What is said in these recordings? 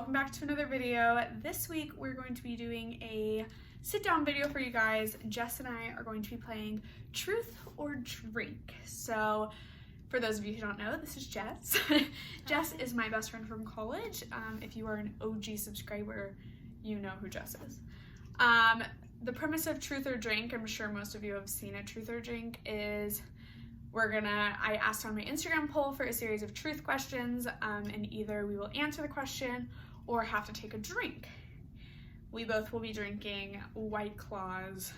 welcome back to another video. This week we're going to be doing a sit-down video for you guys. Jess and I are going to be playing Truth or Drink. So for those of you who don't know, this is Jess. Jess is my best friend from college. If you are an OG subscriber, you know who Jess is. The premise of Truth or Drink, I'm sure most of you have seen a Truth or Drink, is I asked on my Instagram poll for a series of truth questions, and either we will answer the question or have to take a drink. We both will be drinking White Claw's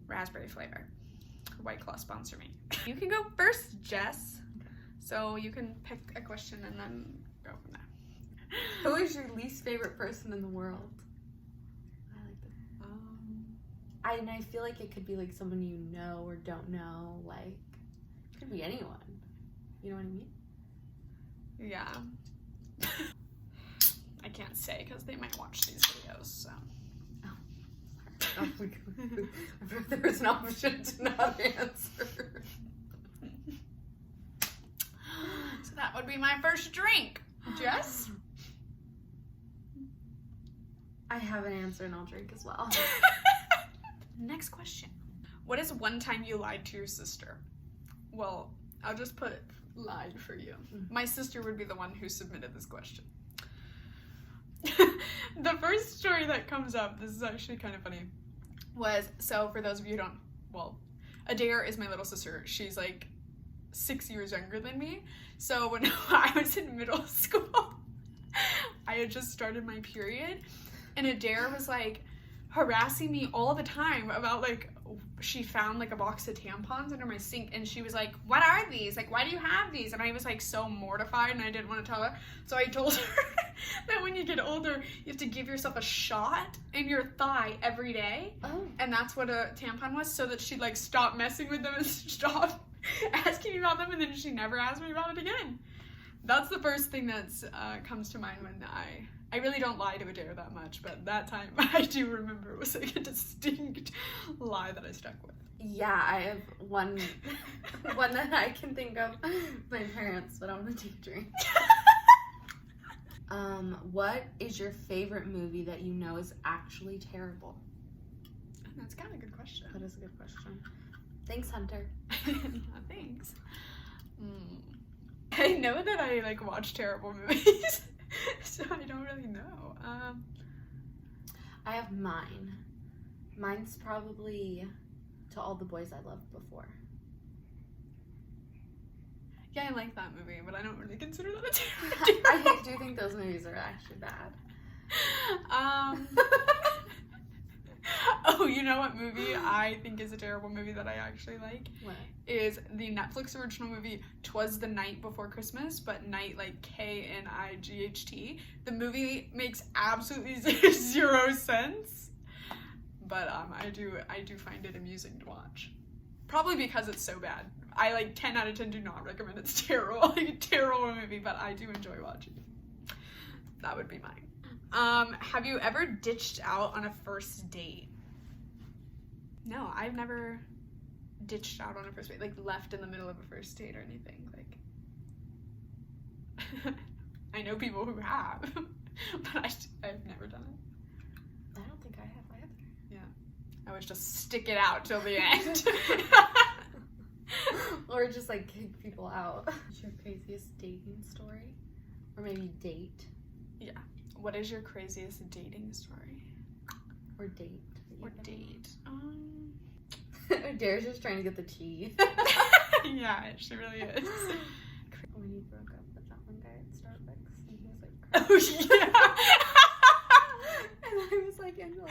raspberry flavor. White Claw sponsor me. You can go first, Jess. So you can pick a question and then go from there. Who is your least favorite person in the world? I like that. And I feel like it could be like someone you know or don't know, like it could be anyone. You know what I mean? Yeah. I can't say because they might watch these videos, so. Oh, there was an option to not answer. So that would be my first drink. Jess? I have an answer and I'll drink as well. Next question. What is one time you lied to your sister? Well, I'll just put lied for you. My sister would be the one who submitted this question. The first story that comes up, this is actually kind of funny, was, so for those of you who don't, well, Adair is my little sister. She's like 6 years younger than me. So when I was in middle school, I had just started my period, and Adair was like harassing me all the time about like, she found like a box of tampons under my sink, and she was like, what are these? Like, why do you have these? And I was like so mortified, and I didn't want to tell her. So I told her that when you get older, you have to give yourself a shot in your thigh every day. Oh. And that's what a tampon was, so that she'd like stop messing with them and stop asking me about them, and then she never asked me about it again. That's the first thing that's comes to mind when I really don't lie to Adair that much, but that time I do remember it was like a distinct lie that I stuck with. Yeah, I have one that I can think of, my parents, but I'm gonna take a drink. What is your favorite movie that you know is actually terrible? That's kind of a good question. That is a good question. Thanks, Hunter. Thanks. I know that I like watch terrible movies. So I don't really know. I have mine. Mine's probably To All the Boys I Loved Before. Yeah, I like that movie, but I don't really consider that a terrible I do think those movies are actually bad. Oh, you know what movie I think is a terrible movie that I actually like? What? Is the Netflix original movie 'Twas the Night Before Christmas, but night like K-N-I-G-H-T. The movie makes absolutely zero sense, but I do find it amusing to watch. Probably because it's so bad. I like 10 out of 10 do not recommend it. It's terrible, like a terrible movie, but I do enjoy watching it. That would be mine. Have you ever ditched out on a first date? No, I've never ditched out on a first date, like left in the middle of a first date or anything. Like, I know people who have, but I've never done it. I don't think I have either. Yeah, I would just stick it out till the end. Or just like kick people out. What's your craziest dating story? Or maybe date? Yeah. What is your craziest dating story? Or date? Or date? Dara's just trying to get the tea. Yeah, she really is. When you broke up with that one guy at Starbucks, and he was like, Oh yeah. and I was like, Angela,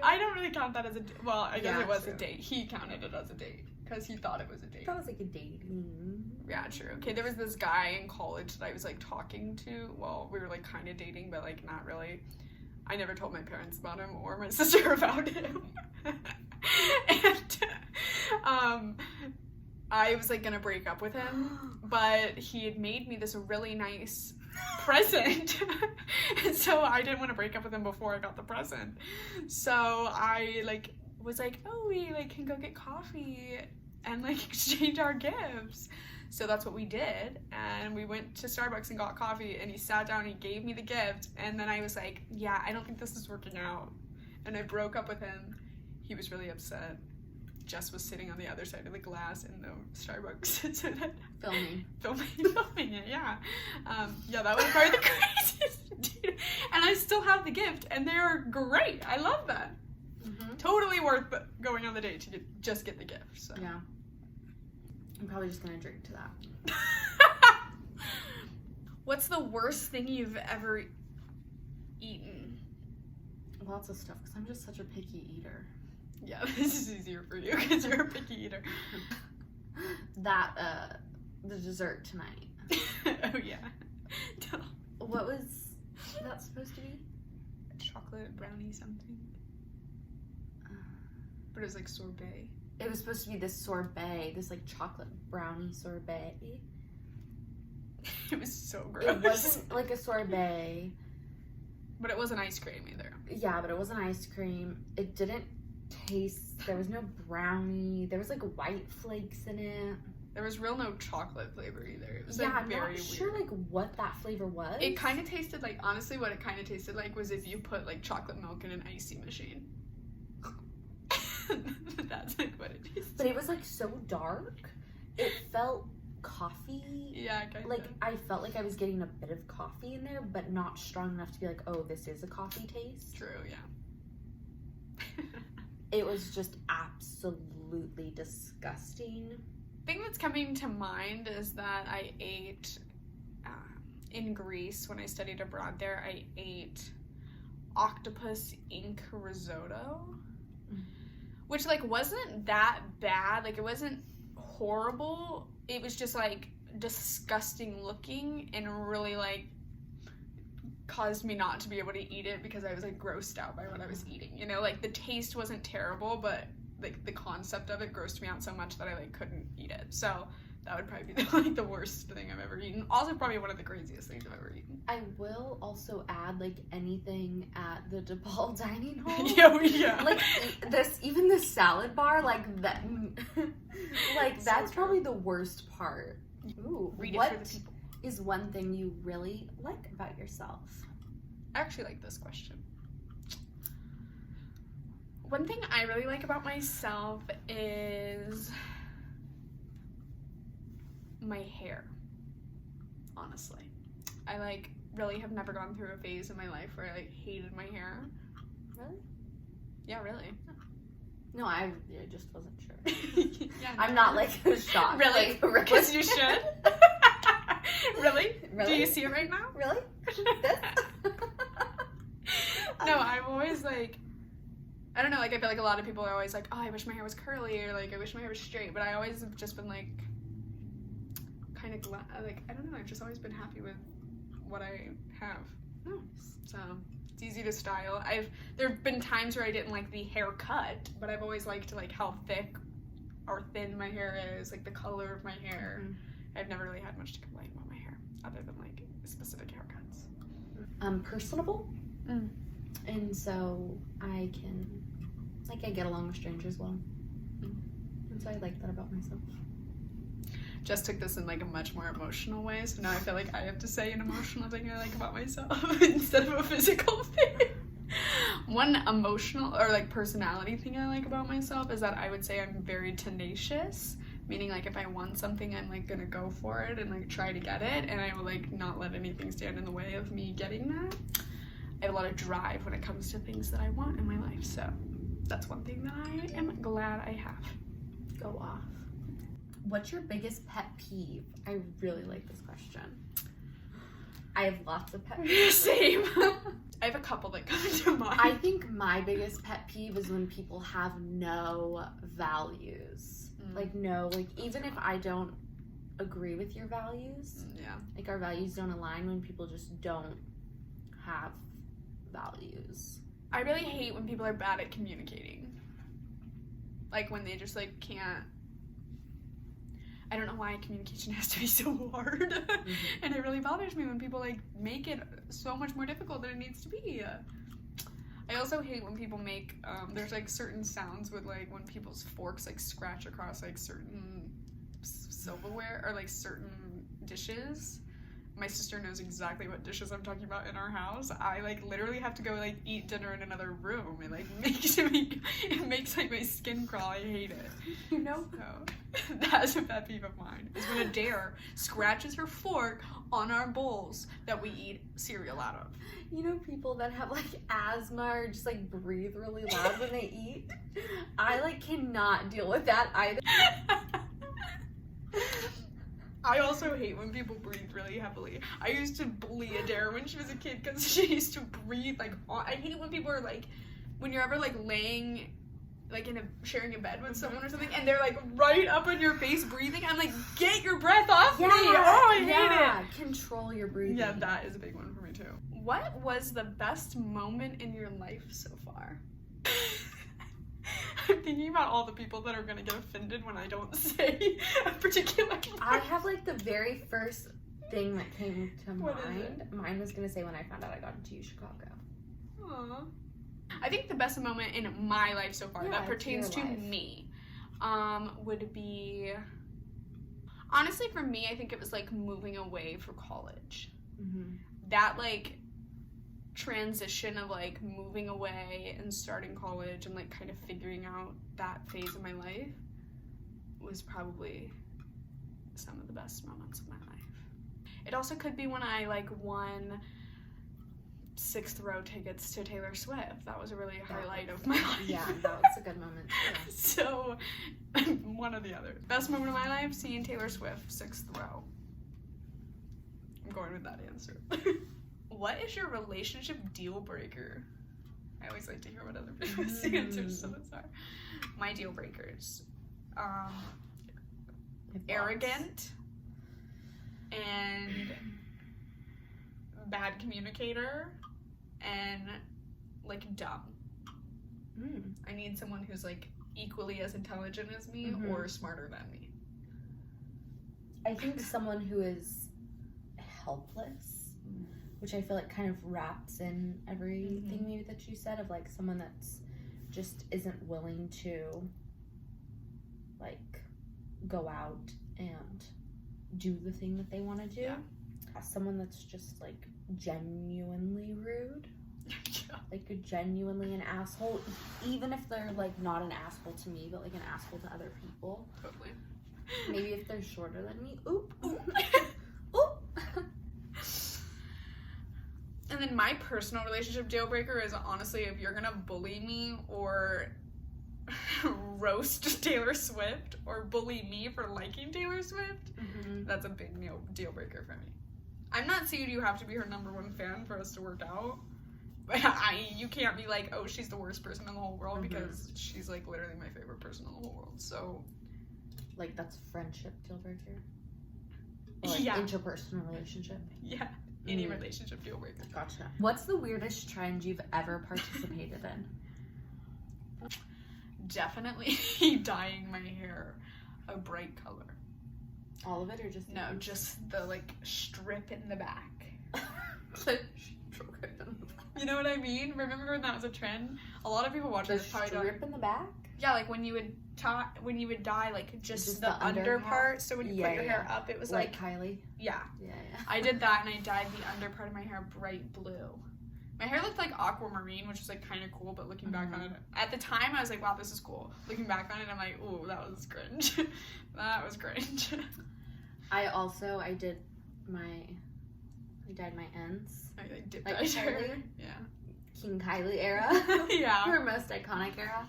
I don't really count that as a well. I guess Yeah, it was true. a date. He counted it as a date because he thought it was a date. that was like a dating. Yeah, true. Okay, there was this guy in college that I was like talking to. Well, we were like kind of dating, but like not really. I never told my parents about him or my sister about him. And I was like gonna break up with him, but he had made me this really nice present. And so I didn't want to break up with him before I got the present. So I like was like, oh, we like can go get coffee. and like exchange our gifts. So that's what we did, and we went to Starbucks and got coffee, and he sat down and he gave me the gift, and then I was like, yeah, I don't think this is working out, and I broke up with him. He was really upset. Jess was sitting on the other side of the glass in the Starbucks. So that, filming it, yeah. Yeah, that was probably the craziest, dude. And I still have the gift, and they're great. I love that. Mm-hmm. Totally worth going on the date to just get the gift. So. Yeah. I'm probably just gonna drink to that. What's the worst thing you've ever eaten? Lots of stuff, because I'm just such a picky eater. Yeah, this is easier for you because you're a picky eater. The dessert tonight. Oh, yeah. What was that supposed to be? Chocolate brownie something. But it was like sorbet. It was supposed to be this sorbet, this like chocolate brownie sorbet. It was so gross. It wasn't like a sorbet. But it wasn't ice cream either. Yeah, but it wasn't ice cream. It didn't taste, there was no brownie. There was like white flakes in it. There was no chocolate flavor either. It was like very weird. I'm not sure like what that flavor was. It kind of tasted like, honestly, what it kind of tasted like was if you put like chocolate milk in an icy machine. That's like what it tasted. But it was like so dark. It felt coffee. Yeah, kind of. Like I felt like I was getting a bit of coffee in there, but not strong enough to be like, oh, this is a coffee taste. True, yeah. It was just absolutely disgusting. Thing that's coming to mind is that I ate in Greece when I studied abroad there. I ate octopus ink risotto, which like wasn't that bad. Like it wasn't horrible. It was just like disgusting looking and really like caused me not to be able to eat it because I was like grossed out by what I was eating. You know, like the taste wasn't terrible, but like the concept of it grossed me out so much that I like couldn't eat it. So that would probably be like the worst thing I've ever eaten. Also probably one of the craziest things I've ever eaten. I will also add like anything at the DePaul dining hall. Yeah. Like even the salad bar, like that like that's probably the worst part. Ooh, read it what for the people. Is one thing you really like about yourself? I actually like this question. One thing I really like about myself is my hair, honestly. I like really have never gone through a phase in my life where I like hated my hair. Really? Yeah, really. No, I just wasn't sure. Yeah, I'm not like shocked. Really? Because you should? Really? Really? Do you see it right now? Really? This? No, I'm always like, I don't know, like I feel like a lot of people are always like, oh, I wish my hair was curly, or like I wish my hair was straight, but I always have just been like kind of like, I don't know, I've just always been happy with what I have. So it's easy to style. There have been times where I didn't like the haircut, but I've always liked like how thick or thin my hair is, like the color of my hair. Mm-hmm. I've never really had much to complain about my hair other than like specific haircuts. I'm personable. And so I get along with strangers well. And so I like that about myself. Jess took this in like a much more emotional way, so now I feel like I have to say an emotional thing I like about myself instead of a physical thing. One emotional or like personality thing I like about myself is that I would say I'm very tenacious, meaning like if I want something, I'm like gonna go for it and like try to get it, and I will like not let anything stand in the way of me getting that. I have a lot of drive when it comes to things that I want in my life, so that's one thing that I am glad I have. Go off. What's your biggest pet peeve? I really like this question. I have lots of pet peeves. Same. I have a couple that come to mind. I think my biggest pet peeve is when people have no values. Like even if I don't agree with your values, like our values don't align, when people just don't have values. I really hate when people are bad at communicating. Like when they just like can't. I don't know why communication has to be so hard. And it really bothers me when people like make it so much more difficult than it needs to be. I also hate when people make, there's like certain sounds with like when people's forks like scratch across like certain silverware or like certain dishes. My sister knows exactly what dishes I'm talking about in our house. I like literally have to go like eat dinner in another room. It like it makes like my skin crawl. I hate it. You know? So that's a pet peeve of mine. Is when a dare scratches her fork on our bowls that we eat cereal out of. You know people that have like asthma or just like breathe really loud when they eat? I like cannot deal with that either. I also hate when people breathe really heavily. I used to bully Adair when she was a kid because she used to breathe like I hate it when people are like, when you're ever like laying like sharing a bed with someone or something and they're like right up on your face breathing. I'm like, get your breath off me. Oh, I hate it. Control your breathing. Yeah, that is a big one for me too. What was the best moment in your life so far? I'm thinking about all the people that are going to get offended when I don't say a particular word. I have like the very first thing that came to What is mind. Mine was going to say when I found out I got into Chicago. Aww. I think the best moment in my life so far that pertains to me would be, honestly for me, I think it was like moving away for college. Mm-hmm. That like transition of like moving away and starting college and like kind of figuring out that phase of my life was probably some of the best moments of my life. It also could be when I like won 6th row tickets to Taylor Swift. That was a really highlight of my life. Yeah, that was a good moment too. So one or the other. Best moment of my life, seeing Taylor Swift 6th row. I'm going with that answer. What is your relationship deal breaker? I always like to hear what other people's answers to this are. My deal breakers. Arrogant and bad communicator and like dumb. I need someone who's like equally as intelligent as me or smarter than me. I think someone who is helpless, which I feel like kind of wraps in everything maybe that you said, of like someone that's just isn't willing to like go out and do the thing that they want to do. Yeah. Someone that's just like genuinely rude. Yeah. Like genuinely an asshole, even if they're like not an asshole to me, but like an asshole to other people. Totally. Maybe if they're shorter than me. Oop. Oop. And then my personal relationship deal breaker is honestly if you're gonna bully me or roast Taylor Swift or bully me for liking Taylor Swift, that's a big deal breaker for me. I'm not saying you have to be her #1 fan for us to work out, but you can't be like, oh, she's the worst person in the whole world because she's like literally my favorite person in the whole world. So like that's friendship deal breaker? Or like interpersonal relationship? Yeah. Any relationship deal breaker. Gotcha. What's the weirdest trend you've ever participated in? Definitely dyeing my hair a bright color. All of it or just no, just the like strip in the back. You know what I mean? Remember when that was a trend? A lot of people watching this probably don't. Strip in the back? Yeah, like when you would dye like just the under part. So when you put your hair up, it was like Kylie. Yeah. Yeah. I did that and I dyed the under part of my hair bright blue. My hair looked like aquamarine, which was like kind of cool, but looking back on it, at the time I was like, wow, this is cool. Looking back on it, I'm like, ooh, that was cringe. That was cringe. I dyed my ends. I like dipped like Kylie. Yeah. King Kylie era. Yeah. Her most iconic era.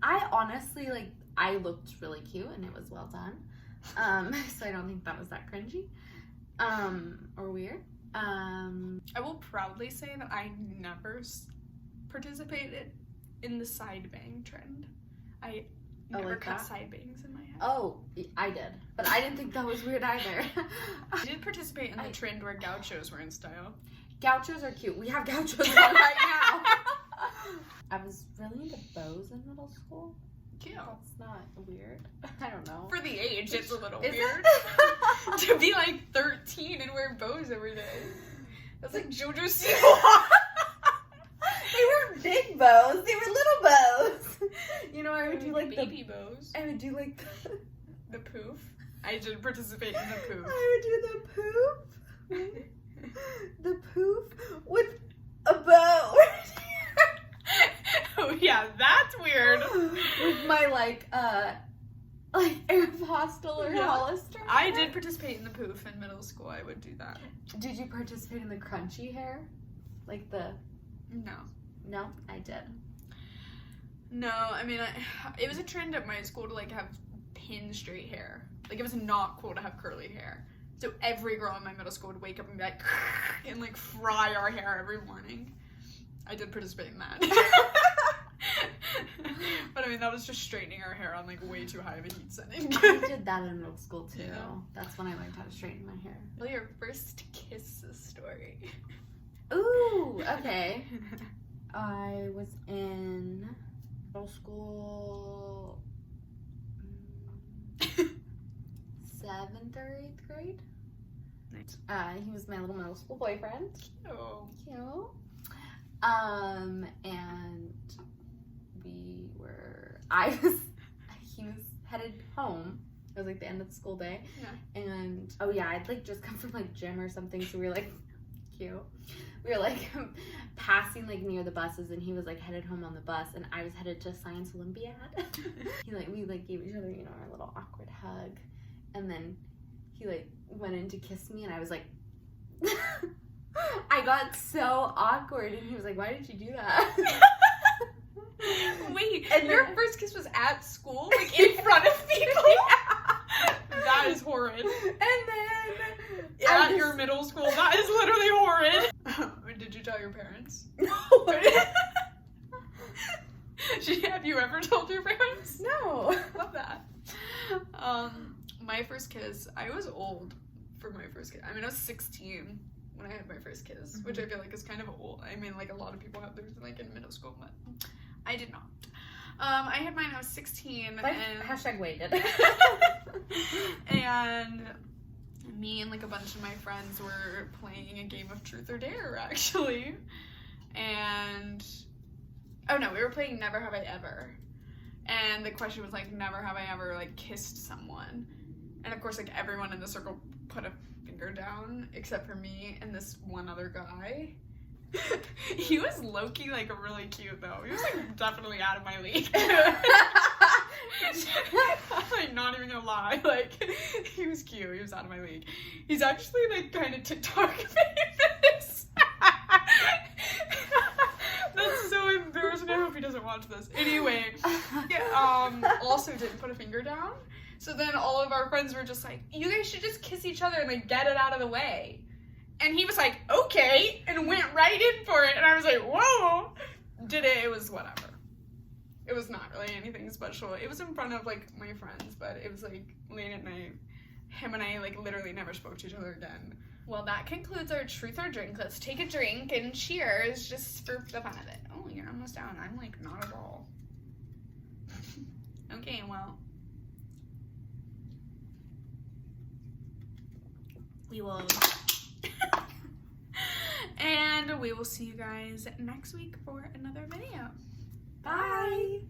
I honestly, like, I looked really cute and it was well done. So I don't think that was that cringy. Or weird. I will proudly say that I never participated in the side bang trend. I never cut side bangs in my head. Oh, I did. But I didn't think that was weird either. I did participate in the trend where gauchos were in style. Gauchos are cute. We have gauchos on right now. I was really into bows in middle school. Cute. That's not weird. I don't know. For the age, it's a little Is weird. To be like 13 and wear bows every day. That's like JoJo Siwa. They were big bows. They were little bows. You know, I would do like baby bows. I would do like the poof. I did participate in the poof. I would do the poof. The poof with a bow. Oh yeah, that's weird. With my like Aeropostale or Hollister. I did participate in the poof in middle school. I would do that. Did you participate in the crunchy hair? Like the... No. No, I did. No, I mean, it was a trend at my school to like have pin straight hair. Like it was not cool to have curly hair. So every girl in my middle school would wake up and be like, and like fry our hair every morning. I did participate in that. But I mean, that was just straightening our hair on like way too high of a heat setting. I did that in middle school too. Yeah. That's when I learned how to straighten my hair. Well, your first kiss story. Ooh, okay. I was in middle school 7th or 8th grade. Nice. He was my little middle school boyfriend. Oh. Cute. And he was headed home. It was like the end of the school day. Yeah. And I'd like just come from like gym or something, so we were like cute. We were like passing like near the buses, and he was like headed home on the bus, and I was headed to Science Olympiad. We like gave each other, you know, our little awkward hug, and then he like went in to kiss me, and I was like I got so awkward, and he was like, "Why did you do that?" Wait, and your first kiss was at school, like in front of people? Yeah. That is horrid. And then at your middle school, that is literally horrid. Did you tell your parents? No. Have you ever told your parents? No. Love that. My first kiss, I was old for my first kiss. I mean, I was 16 when I had my first kiss, which I feel like is kind of old. I mean, like a lot of people have theirs like in middle school, but I did not. I had mine, I was 16. Like, and hashtag waited. And me and like a bunch of my friends were playing a game of truth or dare, actually. And we were playing Never Have I Ever. And the question was like, never have I ever like kissed someone. And of course, like everyone in the circle put a finger down except for me and this one other guy. He was low-key like really cute though. He was like definitely out of my league. I'm like not even gonna lie, like he was cute. He was out of my league. He's actually like kind of TikTok famous. That's so embarrassing. I hope he doesn't watch this. Anyway, also didn't put a finger down. So then all of our friends were just like, "You guys should just kiss each other and like get it out of the way." And he was like, "Okay," and went right in for it. And I was like, "Whoa." Did it. It was whatever. It was not really anything special. It was in front of like my friends, but it was like late at night. Him and I like literally never spoke to each other again. Well, that concludes our truth or drink. Let's take a drink and cheers just for the fun of it. Oh, you're almost down. I'm like not at all. Okay, well. We will. And we will see you guys next week for another video. Bye.